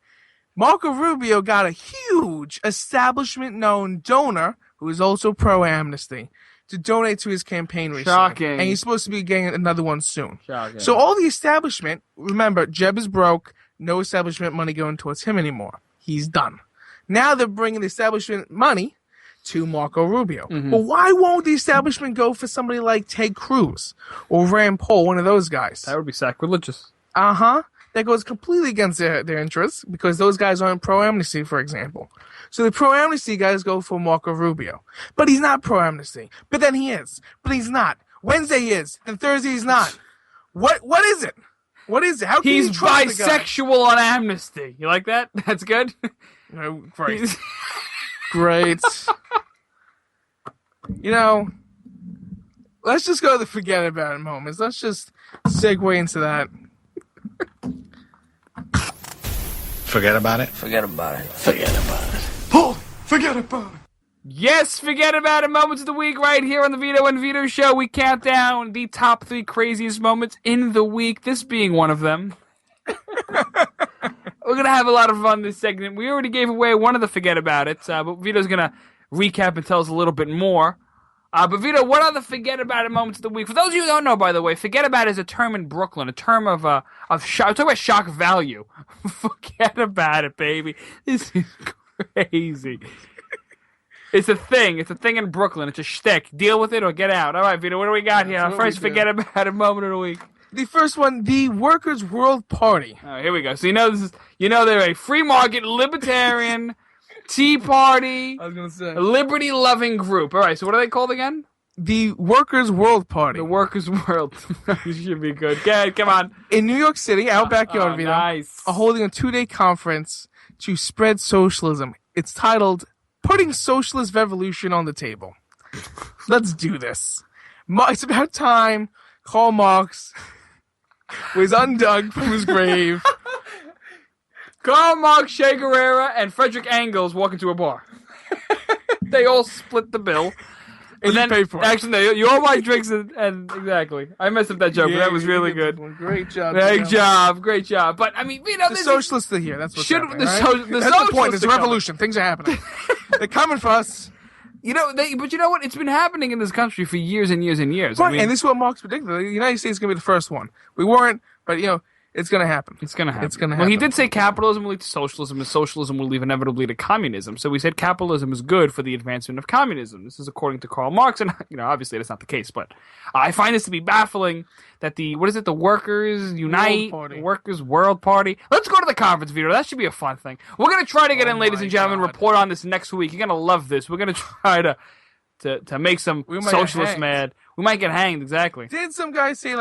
Marco Rubio got a huge establishment-known donor who is also pro-amnesty to donate to his campaign recently. Shocking. And he's supposed to be getting another one soon. Shocking. So all the establishment, remember, Jeb is broke, no establishment money going towards him anymore. He's done. Now they're bringing the establishment money to Marco Rubio. But why won't the establishment go for somebody like Ted Cruz or Rand Paul, one of those guys? That would be sacrilegious. That goes completely against their interests because those guys aren't pro-amnesty, for example. So the pro-amnesty guys go for Marco Rubio. But he's not pro-amnesty. But then he is. But he's not. Wednesday he is. Then Thursday he's not. What is it? What is it? How can he's you trust the guy? Bisexual on amnesty. You like that? That's good? No, great. Great. Let's just go to the forget about it moments. Let's just segue into that. Forget about it? Forget about it. Forget about it. Oh, forget about it. Yes, forget about it. Moments of the week right here on the Vito and Vito Show. We count down the top 3 craziest moments in the week, this being one of them. We're going to have a lot of fun this segment. We already gave away one of the forget about it, but Vito's going to recap and tell us a little bit more. But Vito, what are the forget about it moments of the week? For those of you who don't know, by the way, forget about it is a term in Brooklyn, a term of shock. I'm talking about shock value. Forget about it, baby. This is crazy. It's a thing. It's a thing in Brooklyn. It's a shtick. Deal with it or get out. All right, Vito, what do we got here? First, forget about it moment of the week. The first one, the Workers' World Party. All right, here we go. So they're a free market, libertarian, Tea Party, I was gonna say liberty-loving group. All right, so what are they called again? The Workers' World Party. The Workers' World. You should be good. Good, come on. In New York City, our backyard, Vito, nice. are holding a 2-day conference to spread socialism. It's titled Putting Socialist Revolution on the Table. Let's do this. It's about time Karl Marx was undug from his grave. Karl Marx, Che Guevara, and Frederick Engels walk into a bar. They all split the bill. And then pay for it. Actually, you all buy drinks and exactly. I messed up that joke, but that was really good. Great job. Great job. But I mean, the socialists are here. That's what's happening. That's the point. There's a revolution. Things are happening. They're coming for us. But you know what? It's been happening in this country for years and years and years. Right, and this is what Marx predicted. The United States is going to be the first one. We weren't, but it's going to happen. It's going to happen. Well, he did say capitalism will lead to socialism, and socialism will lead inevitably to communism. So he said capitalism is good for the advancement of communism. This is according to Karl Marx, and obviously that's not the case. But I find this to be baffling that the Workers Unite, Workers World Party. Let's go to the conference, Vito. That should be a fun thing. We're going to try to get in, ladies and gentlemen, report on this next week. You're going to love this. We're going to try to make some socialists mad. We might get hanged, exactly. Did some guy say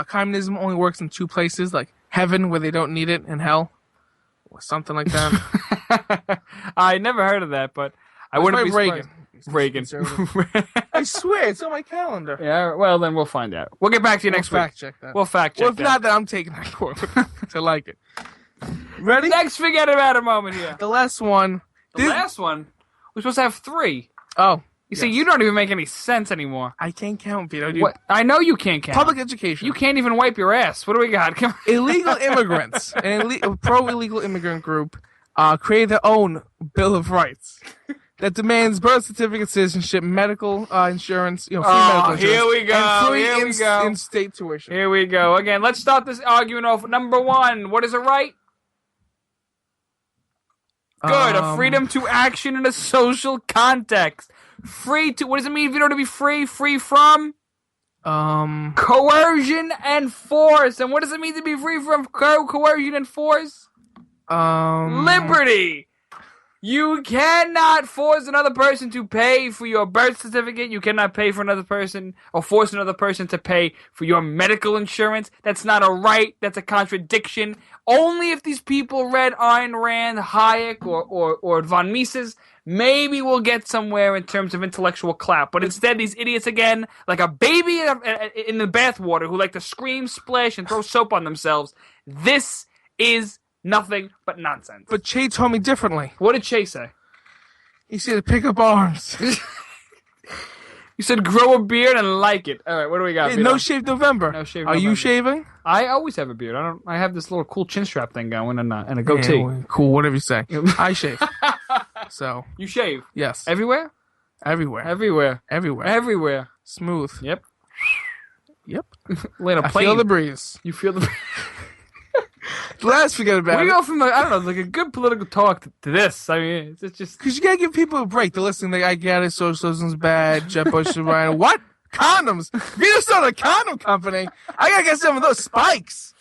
communism only works in 2 places, like heaven where they don't need it and hell, or something like that? I never heard of that, but I wouldn't be surprised. Reagan. I swear, it's on my calendar. Yeah, well, then we'll find out. We'll get back to you next week. Fact check that. We'll fact check Well, if that. not, then I'm taking that quote. I like it. Ready? Next forget about it moment here. The last one. The last one? We're supposed to have 3. Oh. You see, you don't even make any sense anymore. I can't count, Vito. Dude. What? I know you can't count. Public education. You can't even wipe your ass. What do we got? Come on. Illegal immigrants, a pro-illegal immigrant group, created their own Bill of Rights that demands birth certificate, citizenship, medical insurance, free medical insurance. Here we go. And free Here we go. in-state tuition. Here we go. Again, let's start this argument off. Number 1, what is a right? Good. A freedom to action in a social context. Free to, what does it mean, Vito, to be free? Free from? Coercion and force. And what does it mean to be free from coercion and force? Liberty. You cannot force another person to pay for your birth certificate. You cannot pay for another person or force another person to pay for your medical insurance. That's not a right. That's a contradiction. Only if these people read Ayn Rand, Hayek, or von Mises, maybe we'll get somewhere in terms of intellectual clout. But instead, these idiots, again, like a baby in the bathwater who like to scream, splash, and throw soap on themselves. This is nothing but nonsense. But Che told me differently. What did Che say? He said pick up arms. You said grow a beard and like it. All right, what do we got? Hey, no shave November. No shave Are November. you shaving? I always have a beard. I have this little cool chin strap thing going and a goatee. Yeah, cool, whatever you say. I shave. So you shave? Yes. Everywhere? Everywhere. Everywhere. Everywhere. Everywhere. Smooth. Yep. Yep. Land a I plane. feel the breeze. You feel the breeze. Let's forget about it. We go from like a good political talk to this. I mean, it's just because you gotta give people a break. They're listening. Like, I get it. Socialism's bad. Jeb Bush is right. What? Condoms? Vito started a condom company. I gotta get some of those spikes.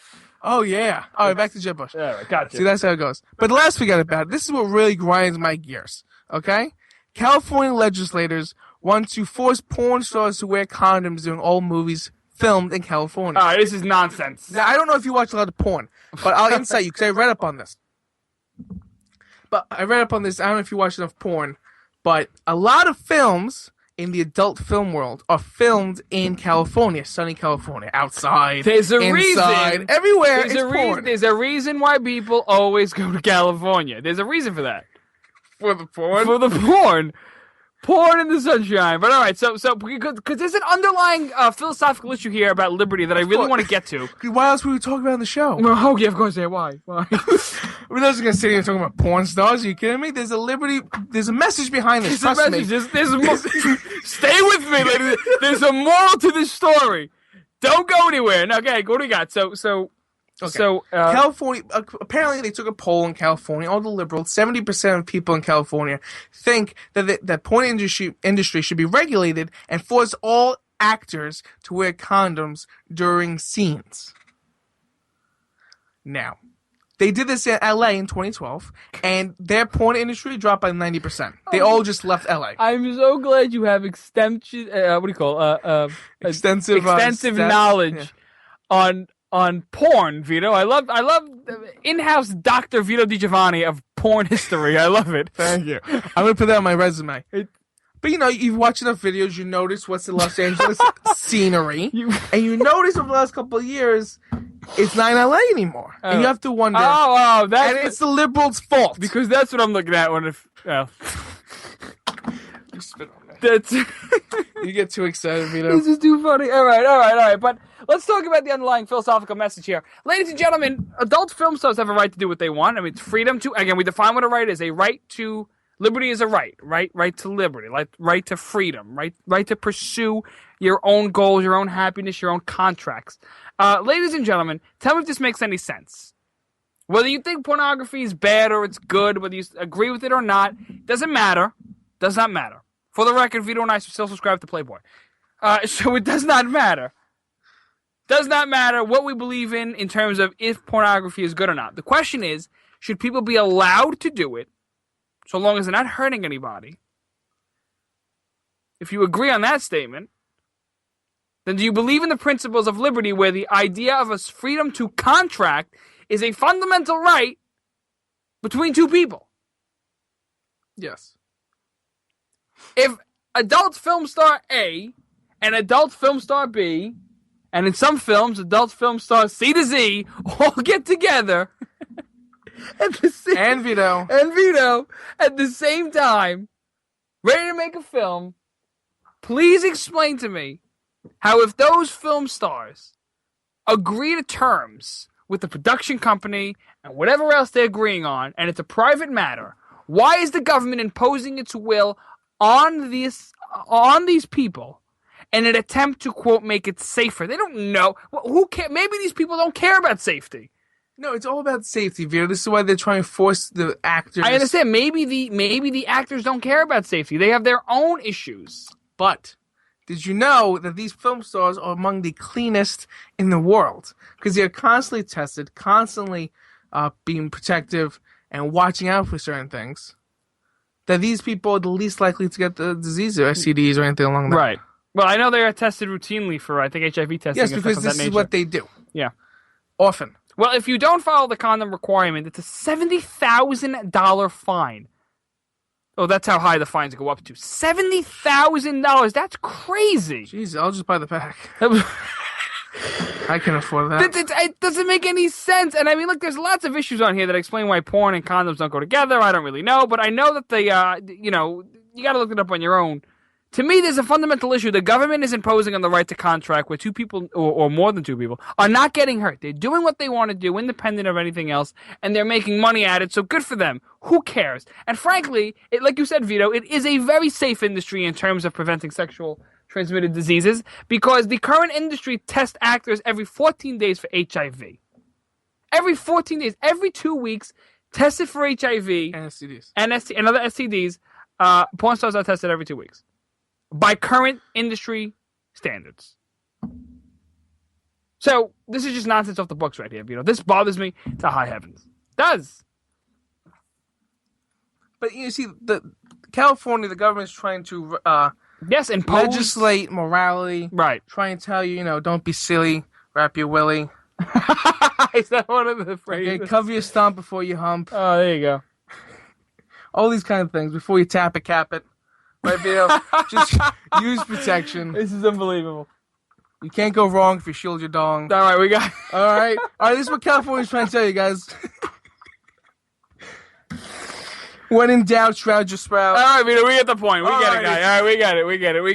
Oh yeah. All right, back to Jeb Bush. Yeah, gotcha. See, that's how it goes. But let's forget about it. This is what really grinds my gears. Okay? California legislators want to force porn stars to wear condoms during all movies filmed in California. All right, this is nonsense. Now, I don't know if you watch a lot of porn, but I'll insight you because I read up on this. I don't know if you watch enough porn, but a lot of films in the adult film world are filmed in California, sunny California, outside, There's a inside, reason. everywhere. There's it's a reason. porn. There's a reason why people always go to California. There's a reason for that. For the porn? For the porn. Porn in the sunshine. But all right, so because there's an underlying philosophical issue here about liberty that I really want to get to. Why else were we talking about on the show? Oh, yeah, of course. Yeah, why? We're not just gonna sit here talking about porn stars. Are you kidding me? There's a message behind this. There's Trust a me. message. There's more. Stay with me, ladies. There's a moral to this story. Don't go anywhere. No, okay, what do we got? California. Apparently, they took a poll in California. All the liberals, 70% of people in California, think that the porn industry should be regulated and force all actors to wear condoms during scenes. Now, they did this in LA in 2012, and their porn industry dropped by 90%. They all just left LA. I'm so glad you have extensive knowledge on porn, Vito. I love in-house Dr. Vito DiGiovanni of porn history. I love it. Thank you. I'm gonna put that on my resume. But you've watched enough videos, you notice what's the Los Angeles scenery, and you notice over the last couple of years, it's not in LA anymore. And you have to wonder. And it's the liberals' fault. Because that's what I'm looking at when You spit on me. That's you get too excited, Vito. This is too funny. All right. But let's talk about the underlying philosophical message here. Ladies and gentlemen, adult film stars have a right to do what they want. I mean, it's freedom to, again, we define what a right is. A right to, liberty is a right to liberty, right to freedom, right to pursue your own goals, your own happiness, your own contracts. Ladies and gentlemen, tell me if this makes any sense. Whether you think pornography is bad or it's good, whether you agree with it or not, doesn't matter. Does not matter. For the record, Vito and I still subscribe to Playboy. So it does not matter. Does not matter what we believe in terms of if pornography is good or not. The question is, should people be allowed to do it so long as they're not hurting anybody? If you agree on that statement, then do you believe in the principles of liberty where the idea of a freedom to contract is a fundamental right between two people? Yes. If adult film star A and adult film star B, and in some films, adult film star C to Z all get together and Vito at the same time, ready to make a film. Please explain to me how, if those film stars agree to terms with the production company and whatever else they're agreeing on, and it's a private matter, why is the government imposing its will on these people in an attempt to, quote, make it safer? They don't know. Well, who cares? Maybe these people don't care about safety. No, it's all about safety, Vito. This is why they're trying to force the actors. I understand. Maybe the actors don't care about safety. They have their own issues. But did you know that these film stars are among the cleanest in the world? Because they're constantly tested, constantly being protective and watching out for certain things. That these people are the least likely to get the disease or STDs or anything along that. Right. Well, I know they are tested routinely for, I think, HIV testing. Yes, because this is what they do. Yeah. Often. Well, if you don't follow the condom requirement, it's a $70,000 fine. Oh, that's how high the fines go up to. $70,000. That's crazy. Jeez, I'll just buy the pack. I can afford that. It doesn't make any sense. And I mean, look, there's lots of issues on here that explain why porn and condoms don't go together. I don't really know, but I know that they, you got to look it up on your own. To me, there's a fundamental issue. The government is imposing on the right to contract where two people, or more than two people, are not getting hurt. They're doing what they want to do, independent of anything else, and they're making money at it, so good for them. Who cares? And frankly, like you said, Vito, it is a very safe industry in terms of preventing sexual transmitted diseases, because the current industry tests actors every 14 days for HIV. Every 14 days, every 2 weeks, tested for HIV. And STDs. And other STDs. Porn stars are tested every 2 weeks. By current industry standards. So, this is just nonsense off the books right here, Vito. This bothers me to high heavens. It does. But you see, California, the government's trying to impose legislate morality. Right. Try and tell you, don't be silly, wrap your willy. Is that one of the phrases? Okay, cover your stump before you hump. Oh, there you go. All these kind of things. Before you tap it, cap it. Right, Vito? Just use protection. This is unbelievable. You can't go wrong if you shield your dong. All right, we got... All right, this is what California's trying to tell you guys. When in doubt, shroud your sprout. All right, Vito, we get the point. We get it, guy. All right, we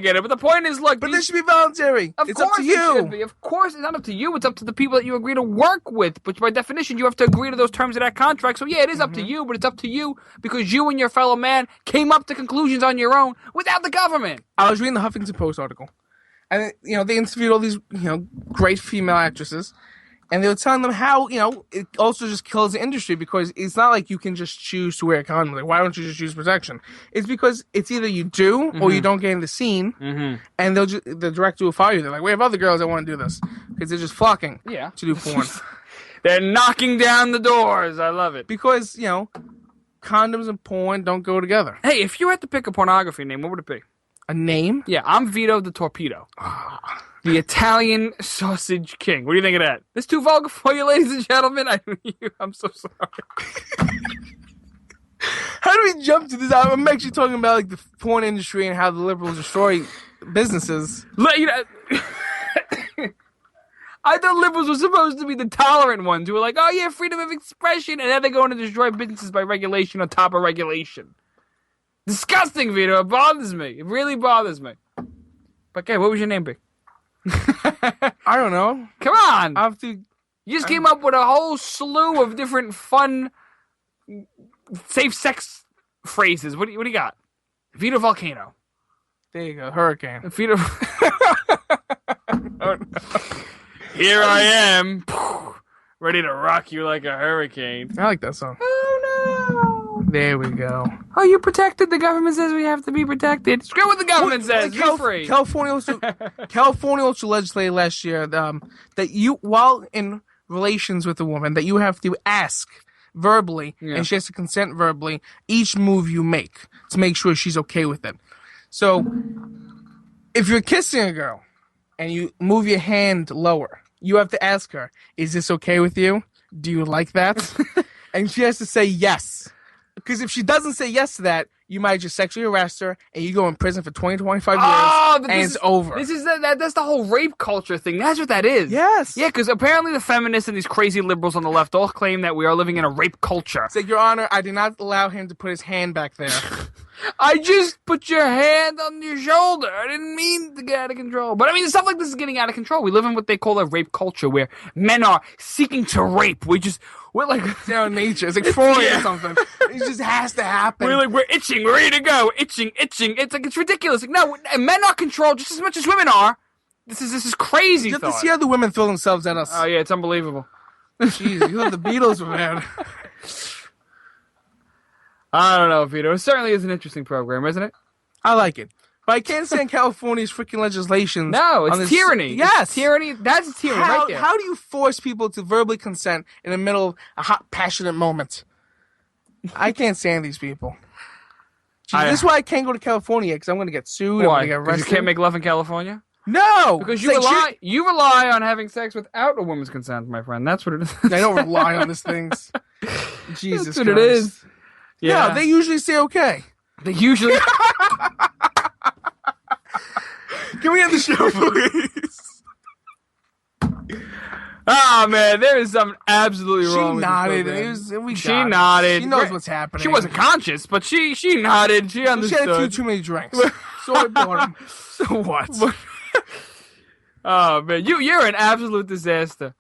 get it. But the point is, look... But this should be voluntary. It's up to you. It should be. Of course, it's not up to you. It's up to the people that you agree to work with. Which, by definition, you have to agree to those terms of that contract. So, yeah, it is up to you, but it's up to you because you and your fellow man came up to conclusions on your own without the government. I was reading the Huffington Post article. And, they interviewed all these, great female actresses. And they were telling them how, it also just kills the industry because it's not like you can just choose to wear a condom. Like, why don't you just use protection? It's because it's either you do or you don't get in the scene, and the director will fire you. They're like, we have other girls that want to do this because they're just flocking to do porn. They're knocking down the doors. I love it. Because, condoms and porn don't go together. Hey, if you had to pick a pornography name, what would it be? A name? Yeah, I'm Vito the Torpedo. The Italian Sausage King. What do you think of that? This too vulgar for you, ladies and gentlemen? I'm so sorry. How do we jump to this? I'm actually talking about like the porn industry and how the liberals destroy businesses. I thought liberals were supposed to be the tolerant ones who were like, oh yeah, freedom of expression, and then they're going to destroy businesses by regulation on top of regulation. Disgusting, Vito. It bothers me. It really bothers me. But okay, what would your name be? I don't know. Come on. I have to. You just came up with a whole slew of different fun, safe sex phrases. What do you got? Vito Volcano. There you go. Hurricane. Vito. Oh, no. Here I am, ready to rock you like a hurricane. I like that song. Oh no. There we go. Are you protected? The government says we have to be protected. Screw what the government says. You're free. California also legislated last year that you, while in relations with a woman, that you have to ask verbally, and she has to consent verbally, each move you make to make sure she's okay with it. So, if you're kissing a girl and you move your hand lower, you have to ask her, is this okay with you? Do you like that? And she has to say yes. Because if she doesn't say yes to that, you might just sexually arrest her, and you go in prison for 20 to 25 years, and it's over. That's the whole rape culture thing. That's what that is. Yes. Yeah, because apparently the feminists and these crazy liberals on the left all claim that we are living in a rape culture. It's like, Your Honor, I did not allow him to put his hand back there. I just put your hand on your shoulder. I didn't mean to get out of control. But I mean, stuff like this is getting out of control. We live in what they call a rape culture, where men are seeking to rape. We're like, it's our nature. It's like Freud or something. It just has to happen. We're itching. We're ready to go. Itching. It's like, it's ridiculous. Like, no, men are controlled just as much as women are. This is crazy. You have to see how the women throw themselves at us. Oh yeah, it's unbelievable. Jeez, you thought the Beatles were bad. I don't know, Vito. It certainly is an interesting program, isn't it? I like it. But I can't stand California's freaking legislation. No, it's tyranny. Yes. It's tyranny. That's tyranny right there. How do you force people to verbally consent in the middle of a hot, passionate moment? I can't stand these people. Jeez, this is why I can't go to California, because I'm going to get sued. Why? I'm going to get arrested. You can't make love in California? No! Because you rely on having sex without a woman's consent, my friend. That's what it is. I don't rely on these things. Jesus That's what Christ. it is. Yeah. No, they usually say okay. They usually... Can we end the show, please? Oh, man, there is something absolutely wrong with this program. She nodded. She knows what's happening. She wasn't conscious, but she nodded. She understood. She had a few too many drinks. So I bought them. So what? Oh, man, you're an absolute disaster.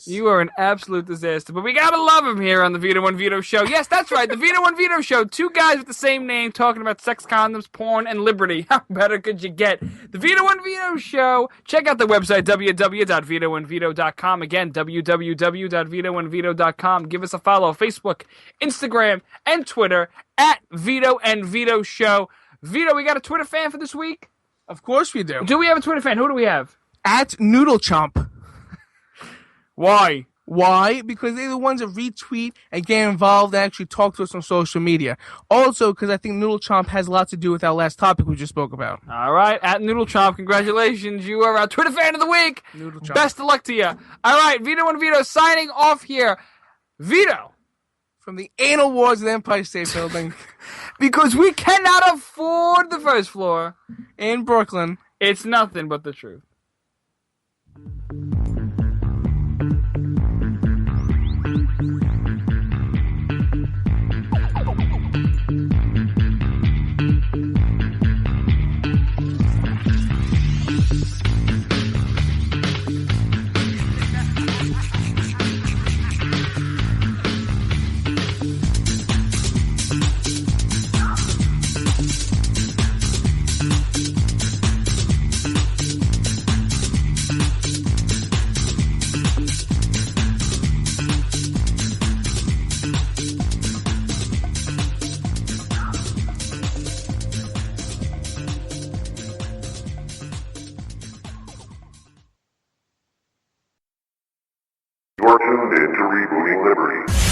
You are an absolute disaster. But we gotta love him here on the Vito and Vito Show. Yes, that's right, the Vito and Vito Show. Two guys with the same name talking about sex, condoms, porn, and liberty. How better could you get? The Vito and Vito Show. Check out the website, www.vitoandvito.com. Again, www.vitoandvito.com. Give us a follow on Facebook, Instagram, and Twitter at Vito and Vito Show. Vito, we got a Twitter fan for this week? Of course we do. Do we have a Twitter fan? Who do we have? At Noodle Chomp. Why? Why? Because they're the ones that retweet and get involved and actually talk to us on social media. Also, because I think Noodle Chomp has a lot to do with our last topic we just spoke about. All right, at Noodle Chomp, congratulations. You are our Twitter fan of the week. Noodle Chomp. Best of luck to you. All right, Vito and Vito signing off here. Vito. From the anal wards of the Empire State Building. Because we cannot afford the first floor. In Brooklyn. It's nothing but the truth. You're tuned in to Rebooting Liberty.